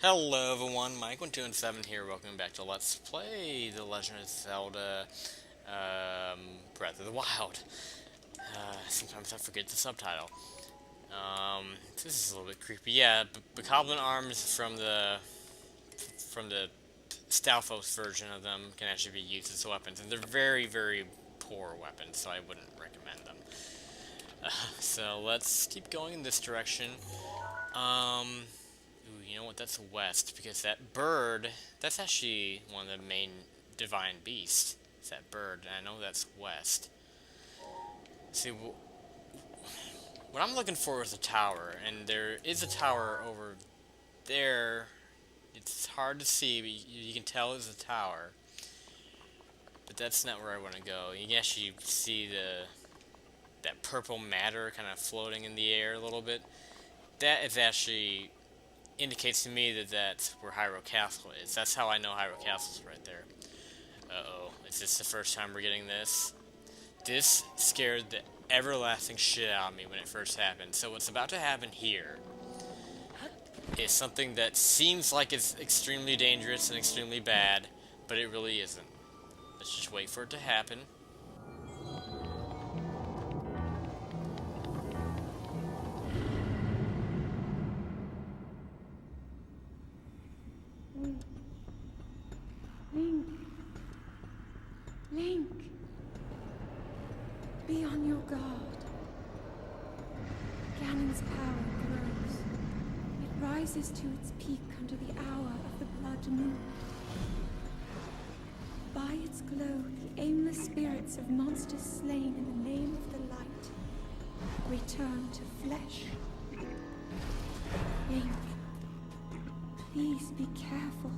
Hello everyone, Mike1227 here. Welcome back to Let's Play The Legend of Zelda Breath of the Wild. Sometimes I forget the subtitle. This is a little bit creepy. Yeah, the Goblin arms from the Stalfos version of them can actually be used as weapons, and they're very, very poor weapons, so I wouldn't recommend them. So let's keep going in this direction. Ooh, you know what? That's west, because that bird, that's actually one of the main divine beasts. It's that bird, and I know that's west. See, what I'm looking for is a tower, and there is a tower over there. It's hard to see, but you can tell it's a tower. But that's not where I want to go. You can actually see that purple matter kind of floating in the air a little bit. That is actually indicates to me that that's where Hyrule Castle is. That's how I know Hyrule Castle is right there. Uh-oh. Is this the first time we're getting this? This scared the everlasting shit out of me when it first happened. So what's about to happen here is something that seems like it's extremely dangerous and extremely bad, but it really isn't. Let's just wait for it to happen. Link. Link. Be on your guard. Ganon's power grows. It rises to its peak under the hour of the blood moon. By its glow, the aimless spirits of monsters slain in the name of the light return to flesh. Link, please be careful.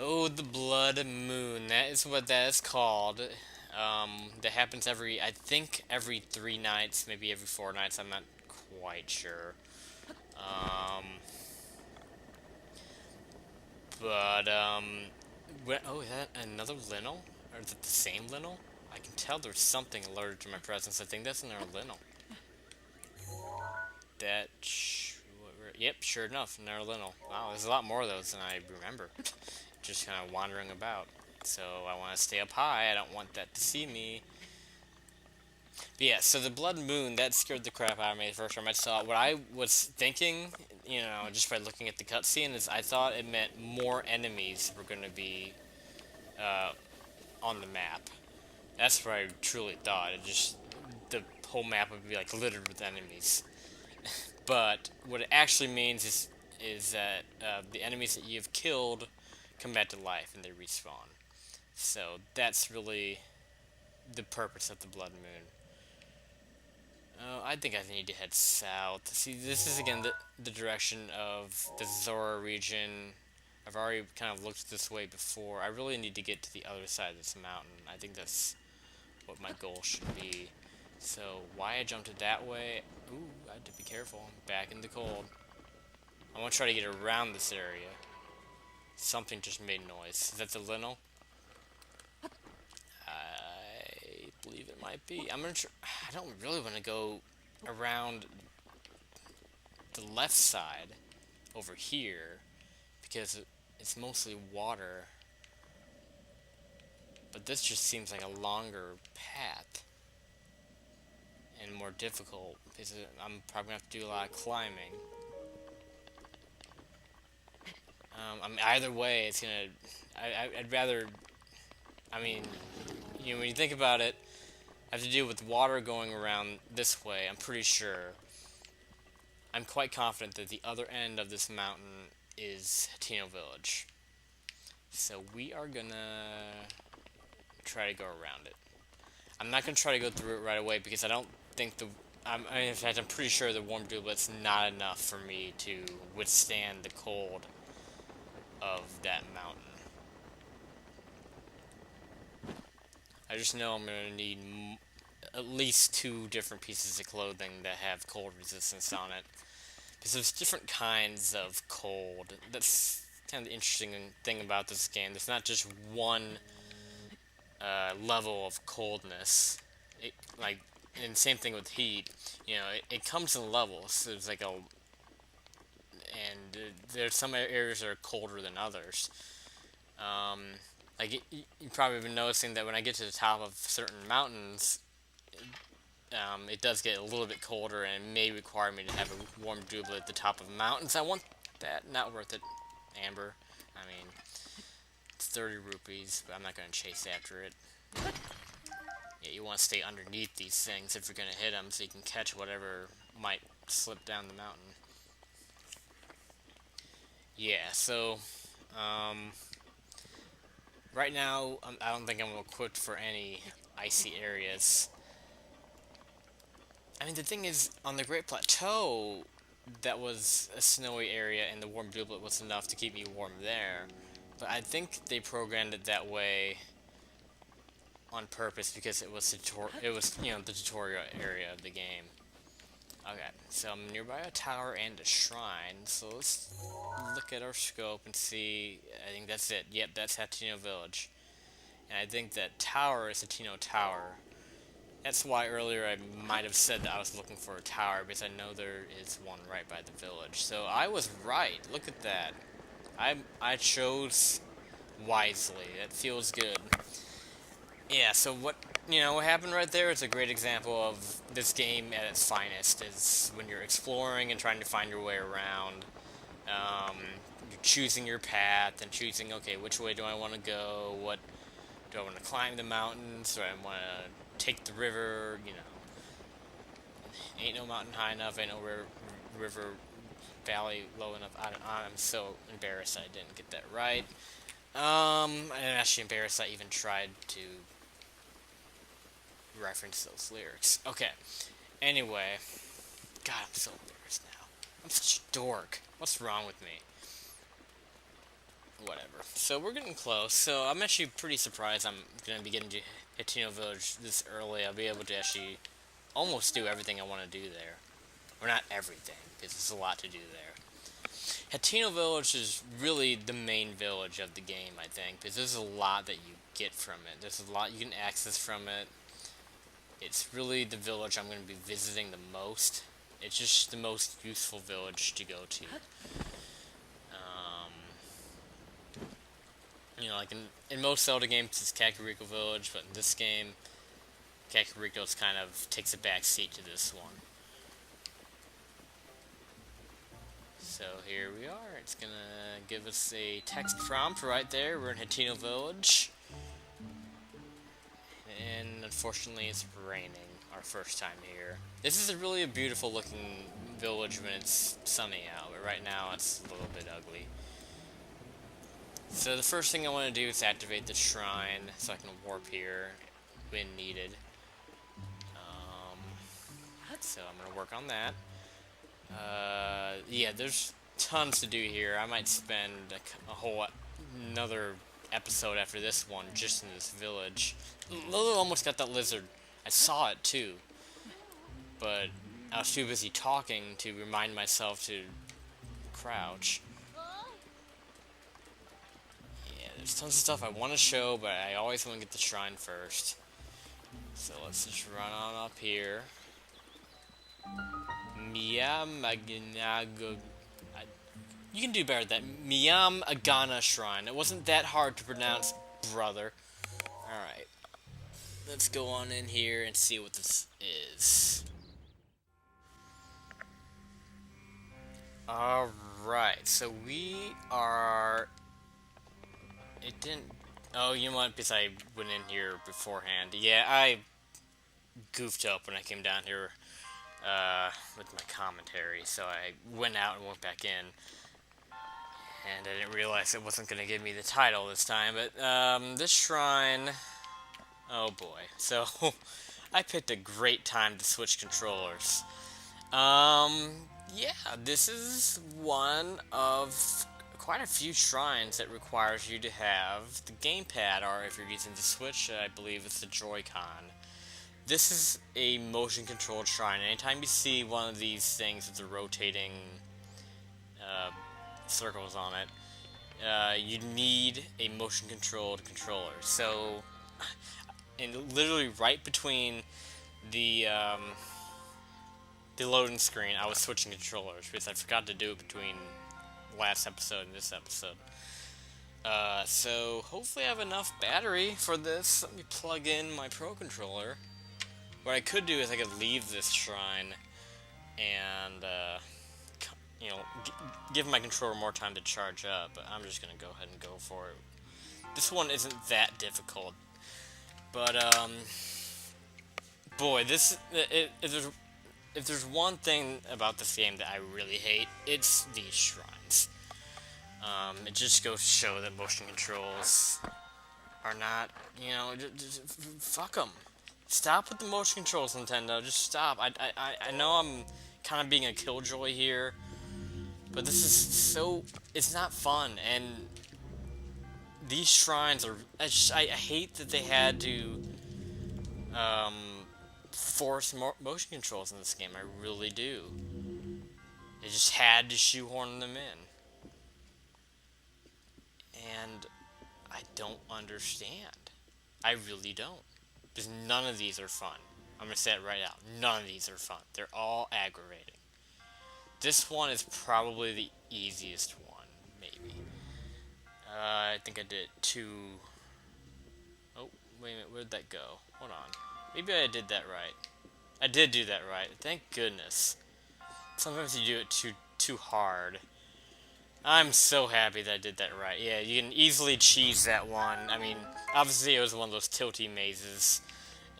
Oh, the Blood Moon. That is what that is called. That happens I think every 3 nights, maybe every 4 nights. I'm not quite sure. Um, oh, is that another Linnell? Or is it the same Linnell? I can tell there's something alerted to my presence. I think that's another Linnell. Yep, sure enough, another Linnell. Wow, there's a lot more of those than I remember. Just kind of wandering about. So I want to stay up high. I don't want that to see me. But yeah, so the Blood Moon, that scared the crap out of me the first time I saw it. What I was thinking, just by looking at the cutscene, is I thought it meant more enemies were going to be uh, on the map. That's what I truly thought. The whole map would be like littered with enemies. But what it actually means is that the enemies that you've killed come back to life and they respawn. So that's really the purpose of the Blood Moon. Oh, I think I need to head south. See, this is again the direction of the Zora region. I've already kind of looked this way before. I really need to get to the other side of this mountain. I think that's what my goal should be. So, why I jumped it that way? Ooh, I have to be careful. I'm back in the cold. I want to try to get around this area. Something just made noise. Is that the Linnell? I believe it might be. I don't really want to go around the left side over here because it's mostly water. But this just seems like a longer path and more difficult because I'm probably gonna have to do a lot of climbing. Either way, it's gonna. I'd rather. I mean, when you think about it, I have to deal with water going around this way. I'm pretty sure. I'm quite confident that the other end of this mountain is Hateno Village. So we are gonna try to go around it. I'm not gonna try to go through it right away because I don't think in fact, I'm pretty sure the warm doublet's not enough for me to withstand the cold of that mountain. I just know I'm going to need at least 2 different pieces of clothing that have cold resistance on it. Because there's different kinds of cold. That's kind of the interesting thing about this game. There's not just one level of coldness. it, like, and same thing with heat. You know, it comes in levels. So there's like a, and there's some areas that are colder than others. Um, like you probably been noticing that when I get to the top of certain mountains, it does get a little bit colder, and it may require me to have a warm doublet at the top of mountains. I want that. Not worth it, Amber. I mean, it's 30 rupees, but I'm not going to chase after it. Yeah, you want to stay underneath these things if you're going to hit them, so you can catch whatever might slip down the mountain. Yeah, so, right now, I don't think I'm equipped for any icy areas. I mean, the thing is, on the Great Plateau, that was a snowy area, and the warm doublet was enough to keep me warm there. But I think they programmed it that way on purpose because it was the tutorial area of the game. Okay, so I'm nearby a tower and a shrine, so let's look at our scope and see. I think that's it. Yep, that's Hateno Village. And I think that tower is Hateno Tower. That's why earlier I might have said that I was looking for a tower, because I know there is one right by the village. So I was right. Look at that. I chose wisely. That feels good. Yeah, so what happened right there is a great example of this game at its finest, is when you're exploring and trying to find your way around. You're choosing your path and choosing, okay, which way do I want to go? What do I want to climb the mountains? Do I want to take the river? Ain't no mountain high enough, ain't no river valley low enough. I'm so embarrassed I didn't get that right. I'm actually embarrassed I even tried to reference those lyrics. Okay. Anyway. God, I'm so embarrassed now. I'm such a dork. What's wrong with me? Whatever. So we're getting close. So I'm actually pretty surprised I'm going to be getting to Hateno Village this early. I'll be able to actually almost do everything I want to do there. Or not everything, because there's a lot to do there. Hateno Village is really the main village of the game, I think, because there's a lot that you get from it. There's a lot you can access from it. It's really the village I'm going to be visiting the most. It's just the most useful village to go to. Like in most Zelda games, it's Kakariko Village, but in this game, Kakariko's kind of takes a back seat to this one. So here we are. It's gonna give us a text prompt right there. We're in Hateno Village. And unfortunately it's raining our first time here. This is really a beautiful looking village when it's sunny out, but right now it's a little bit ugly. So the first thing I want to do is activate the shrine so I can warp here when needed. So I'm going to work on that. Yeah, there's tons to do here. I might spend a whole another episode after this one just in this village. Lolo almost got that lizard. I saw it too, but I was too busy talking to remind myself to crouch. Yeah, there's tons of stuff I want to show, but I always want to get the shrine first. So let's just run on up here. Miyamaganago. You can do better than that. Miyamagana Shrine. It wasn't that hard to pronounce, brother. Alright. Let's go on in here and see what this is. Alright, so we are... It didn't... Oh, you know what? Because I went in here beforehand. Yeah, I goofed up when I came down here with my commentary, so I went out and went back in. And I didn't realize it wasn't going to give me the title this time, but this shrine... Oh boy. So, I picked a great time to switch controllers. Yeah, this is one of quite a few shrines that requires you to have the gamepad, or if you're using the Switch, I believe it's the Joy-Con. This is a motion-controlled shrine. Anytime you see one of these things with the rotating circles on it, you need a motion-controlled controller. So, and literally right between the loading screen, I was switching controllers because I forgot to do it between last episode and this episode. So hopefully I have enough battery for this. Let me plug in my Pro Controller. What I could do is I could leave this shrine and, you know, give my controller more time to charge up, but I'm just gonna go ahead and go for it. This one isn't that difficult, but, boy, if there's one thing about this game that I really hate, it's these shrines. It just goes to show that motion controls are not, you know, just fuck them. Stop with the motion controls, Nintendo. Just stop. I know I'm kind of being a killjoy here, but this is so, it's not fun, and these shrines are, I hate that they had to, force motion controls in this game. I really do. They just had to shoehorn them in. And I don't understand. I really don't. Because none of these are fun. I'm going to say it right out. None of these are fun. They're all aggravating. This one is probably the easiest one, maybe. I think I did two... Oh, wait a minute. Where'd that go? Hold on. Maybe I did that right. I did do that right. Thank goodness. Sometimes you do it too hard. I'm so happy that I did that right. Yeah, you can easily cheese that one. I mean, obviously it was one of those tilty mazes.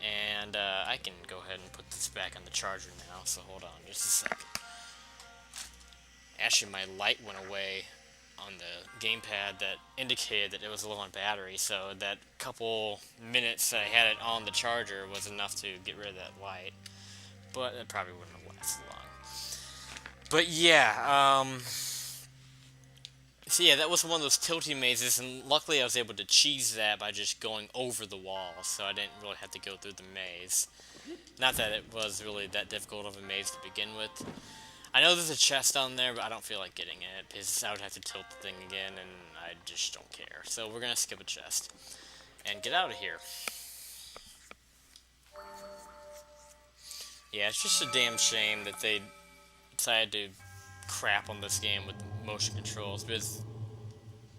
And I can go ahead and put this back on the charger now, so hold on just a second. Actually, my light went away on the gamepad that indicated that it was low on battery, so that couple minutes that I had it on the charger was enough to get rid of that light. But it probably wouldn't have lasted long. But yeah, so yeah, that was one of those tilty mazes, and luckily I was able to cheese that by just going over the wall, so I didn't really have to go through the maze. Not that it was really that difficult of a maze to begin with. I know there's a chest down there, but I don't feel like getting it, because I would have to tilt the thing again, and I just don't care. So we're gonna skip a chest, and get out of here. Yeah, it's just a damn shame that they decided to crap on this game with motion controls, because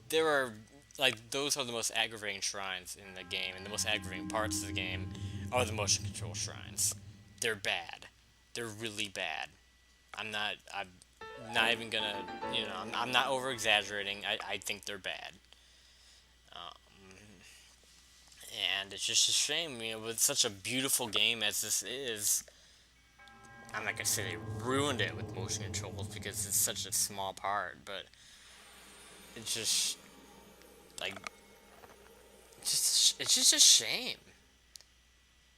there are, like, those are the most aggravating shrines in the game, and the most aggravating parts of the game are the motion control shrines. They're bad. They're really bad. I'm not even gonna, you know, I'm not over exaggerating. I think they're bad. And it's just a shame, you know, with such a beautiful game as this is, I'm not gonna say they ruined it with motion controls because it's such a small part, but it's just, like, it's just a shame.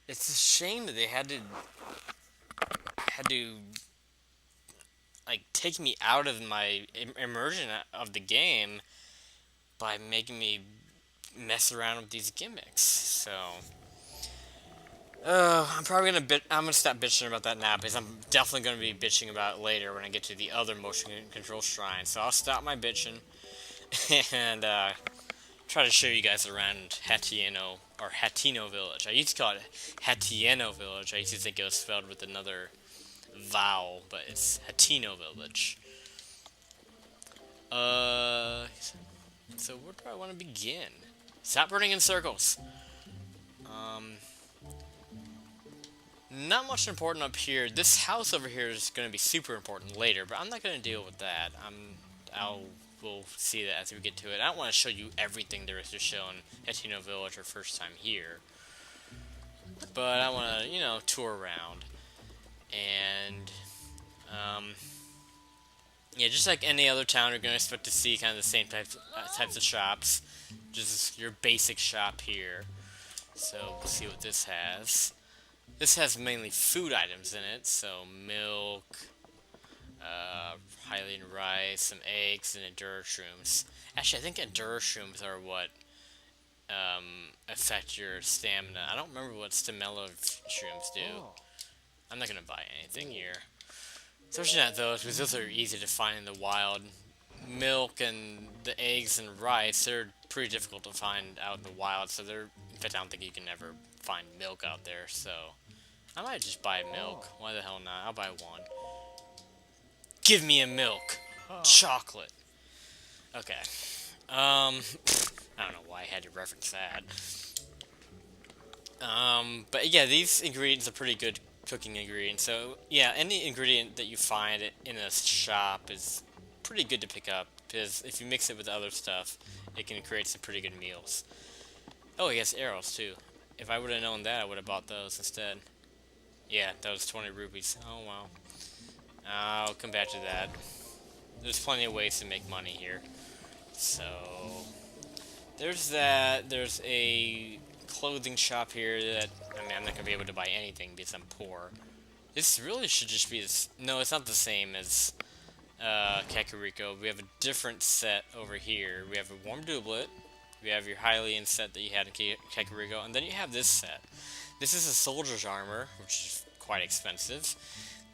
It's a shame that they had to, like, take me out of my immersion of the game by making me mess around with these gimmicks. So, I'm probably I'm gonna stop bitching about that now, because I'm definitely gonna be bitching about it later when I get to the other motion control shrine. So I'll stop my bitching and try to show you guys around Hateno Village. I used to call it Hateno Village. I used to think it was spelled with another vowel, but it's Hateno Village. So where do I want to begin? Stop running in circles. Not much important up here. This house over here is going to be super important later, but I'm not going to deal with that. We'll see that as we get to it. I don't want to show you everything there is to show in Hateno Village our first time here, but I want to, you know, tour around. And, yeah, just like any other town, you're going to expect to see kind of the same types of shops. Just your basic shop here. So, we'll see what this has. This has mainly food items in it, so milk, Hylian rice, some eggs, and Endura shrooms. Actually, I think Endura shrooms are what affect your stamina. I don't remember what Stamella shrooms do. I'm not going to buy anything here. Especially not those, because those are easy to find in the wild. Milk and the eggs and rice, they're pretty difficult to find out in the wild, so in fact, I don't think you can ever find milk out there, so I might just buy milk. Why the hell not? I'll buy one. Give me a milk. Chocolate. Okay. I don't know why I had to reference that. But yeah, these ingredients are pretty good cooking ingredients. So yeah, any ingredient that you find in a shop is pretty good to pick up because if you mix it with other stuff, it can create some pretty good meals. Oh, he has arrows too. If I would have known that, I would have bought those instead. Yeah, that was 20 rupees. Oh wow. I'll come back to that. There's plenty of ways to make money here. So there's that. There's a clothing shop here that I mean I'm not gonna be able to buy anything because I'm poor. This really should just be this. No, it's not the same as Kakariko. We have a different set over here. We have a warm doublet. We have your Hylian set that you had in Kakariko, and then you have this set. This is a soldier's armor, which is quite expensive.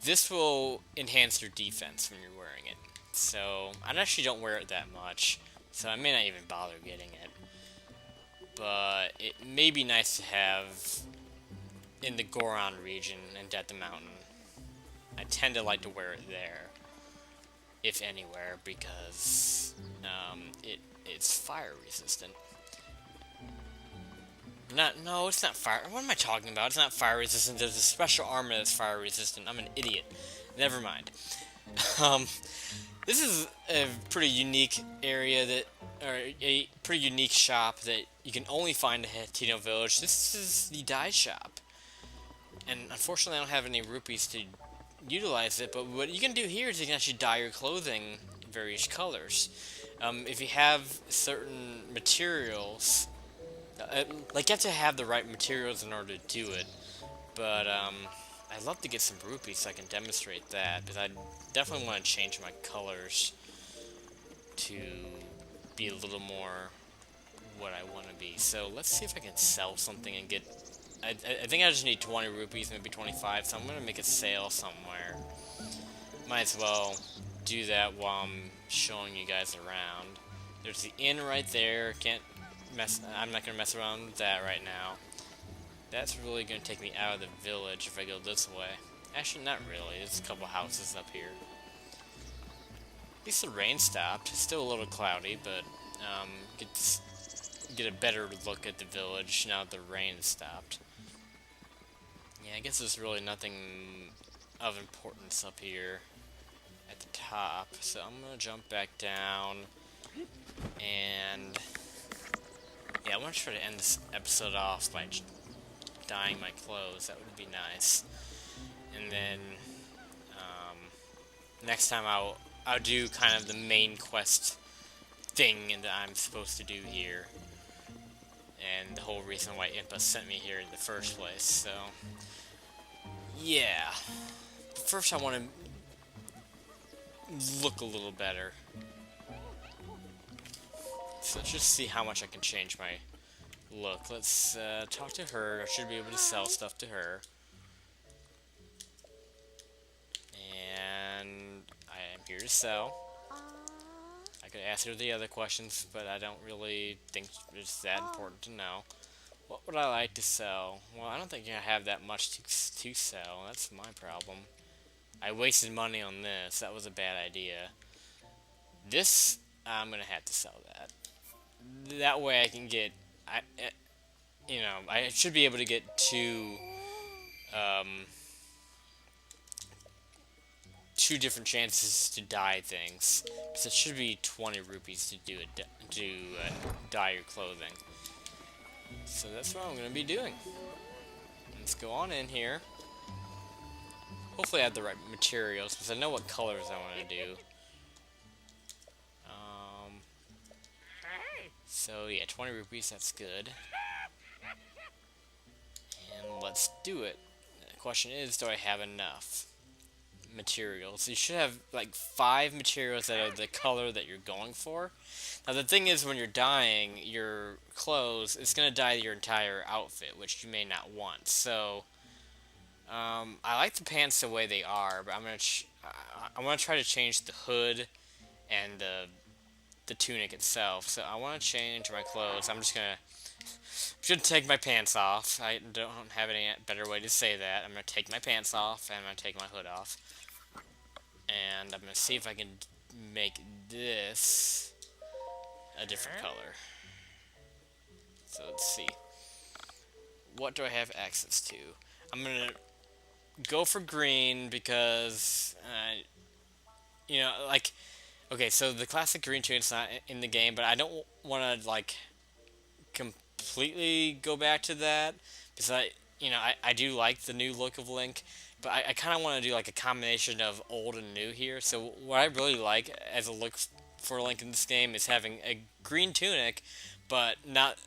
This will enhance your defense when you're wearing it. So, I actually don't wear it that much, so I may not even bother getting it. But it may be nice to have in the Goron region and Death the Mountain. I tend to like to wear it there, if anywhere, because it's fire resistant. No, it's not fire. What am I talking about? It's not fire resistant. There's a special armor that's fire resistant. I'm an idiot. Never mind. Um, this is a pretty unique area or a pretty unique shop that you can only find in Hateno Village. This is the dye shop, and unfortunately, I don't have any rupees to utilize it. But what you can do here is you can actually dye your clothing in various colors. If you have certain materials. Like, you have to have the right materials in order to do it, but, I'd love to get some rupees so I can demonstrate that, because I definitely want to change my colors to be a little more what I want to be. So, let's see if I can sell something and get... I think I just need 20 rupees, maybe 25, so I'm going to make a sale somewhere. Might as well do that while I'm showing you guys around. There's the inn right there, I'm not going to mess around with that right now. That's really going to take me out of the village if I go this way. Actually, not really. There's a couple houses up here. At least the rain stopped. It's still a little cloudy, but get a better look at the village now that the rain stopped. Yeah, I guess there's really nothing of importance up here at the top. So I'm going to jump back down and... yeah, I want to try to end this episode off by dyeing my clothes. That would be nice. And then, next time I'll do kind of the main quest thing that I'm supposed to do here. And the whole reason why Impa sent me here in the first place, so... yeah. First I want to look a little better. So let's just see how much I can change my look. Let's talk to her. I should be able to sell stuff to her. And I am here to sell. I could ask her the other questions, but I don't really think it's that important to know. What would I like to sell? Well, I don't think I have that much to sell. That's my problem. I wasted money on this. That was a bad idea. This, I'm going to have to sell that. That way I can get, I should be able to get two different chances to dye things. So it should be 20 rupees to dye your clothing. So that's what I'm going to be doing. Let's go on in here. Hopefully I have the right materials, because I know what colors I want to do. So yeah, 20 rupees, that's good. And let's do it. The question is, do I have enough materials? You should have like 5 materials that are the color that you're going for. Now the thing is, when you're dyeing your clothes, it's going to dye your entire outfit, which you may not want. So I like the pants the way they are, but I want to try to change the hood and the tunic itself. So I want to change my clothes. I'm just gonna Should take my pants off. I don't have any better way to say that. I'm gonna take my pants off and I'm gonna take my hood off. And I'm gonna see if I can make this a different color. So let's see. What do I have access to? I'm gonna go for green because, you know, like, okay, so the classic green tune's not in the game, but I don't want to, like, completely go back to that because I do like the new look of Link, but I kind of want to do like a combination of old and new here. So what I really like as a look for Link in this game is having a green tunic, but not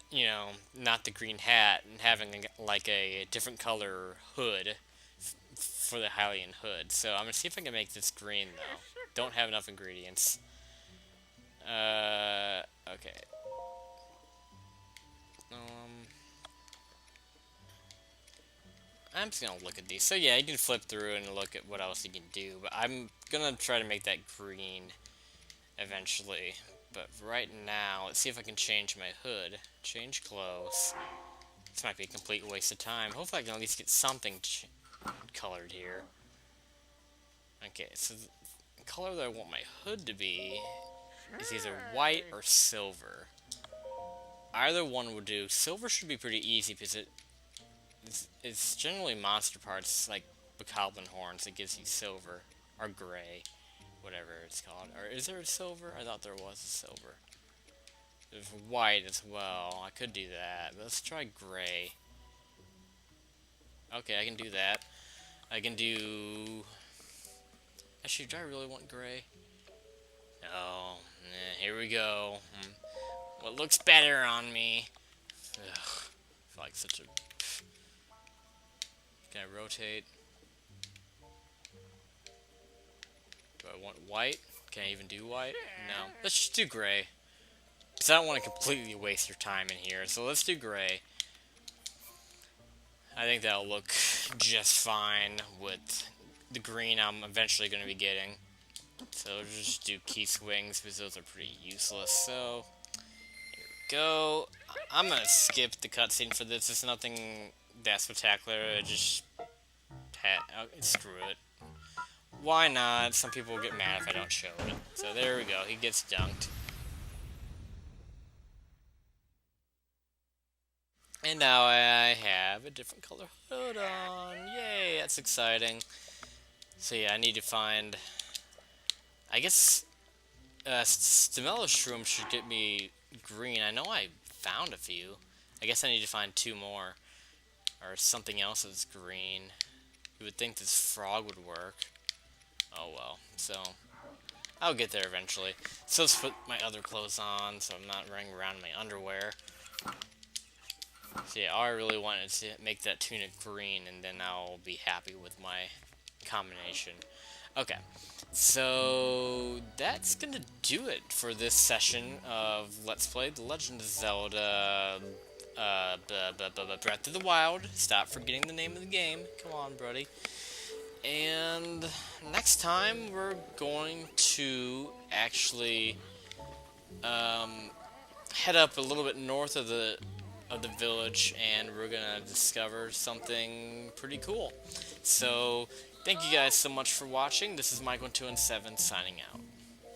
not the green hat, and having like a different color hood for the Hylian hood. So I'm gonna see if I can make this green though. Don't have enough ingredients. Okay. I'm just gonna look at these. So yeah, you can flip through and look at what else you can do, but I'm gonna try to make that green eventually. But right now, let's see if I can change my hood. Change clothes. This might be a complete waste of time. Hopefully I can at least get something colored here. Okay, so the color that I want my hood to be is either white or silver. Either one would do. Silver should be pretty easy because it's generally monster parts like Bokoblin horns that gives you silver or gray, whatever it's called. Or is there a silver? I thought there was a silver. There's white as well. I could do that. Let's try gray. Okay, I can do that. I can do. Actually, do I really want gray? No. Here we go. What looks better on me? Ugh, I feel like such a. Can I rotate? Do I want white? Can I even do white? No. Let's just do gray. Because I don't want to completely waste your time in here. So let's do gray. I think that'll look just fine with the green I'm eventually going to be getting. So we'll just do key swings because those are pretty useless. So here we go. I'm going to skip the cutscene for this. It's nothing that spectacular. Just screw it. Why not? Some people will get mad if I don't show it. So there we go. He gets dunked. And now I have a different color hood on. Yay, that's exciting. So yeah, I need to find. I guess Stamella Shroom should get me green. I know I found a few. I guess I need to find 2 more. Or something else that's green. You would think this frog would work. Oh well. So I'll get there eventually. So let's put my other clothes on so I'm not running around in my underwear. So yeah, all I really want is to make that tunic green, and then I'll be happy with my combination. Okay, so that's gonna do it for this session of Let's Play The Legend of Zelda Breath of the Wild. Stop forgetting the name of the game. Come on, buddy. And next time we're going to actually head up a little bit north of the village, and we're gonna discover something pretty cool. So thank you guys so much for watching. This is Mike1217 signing out.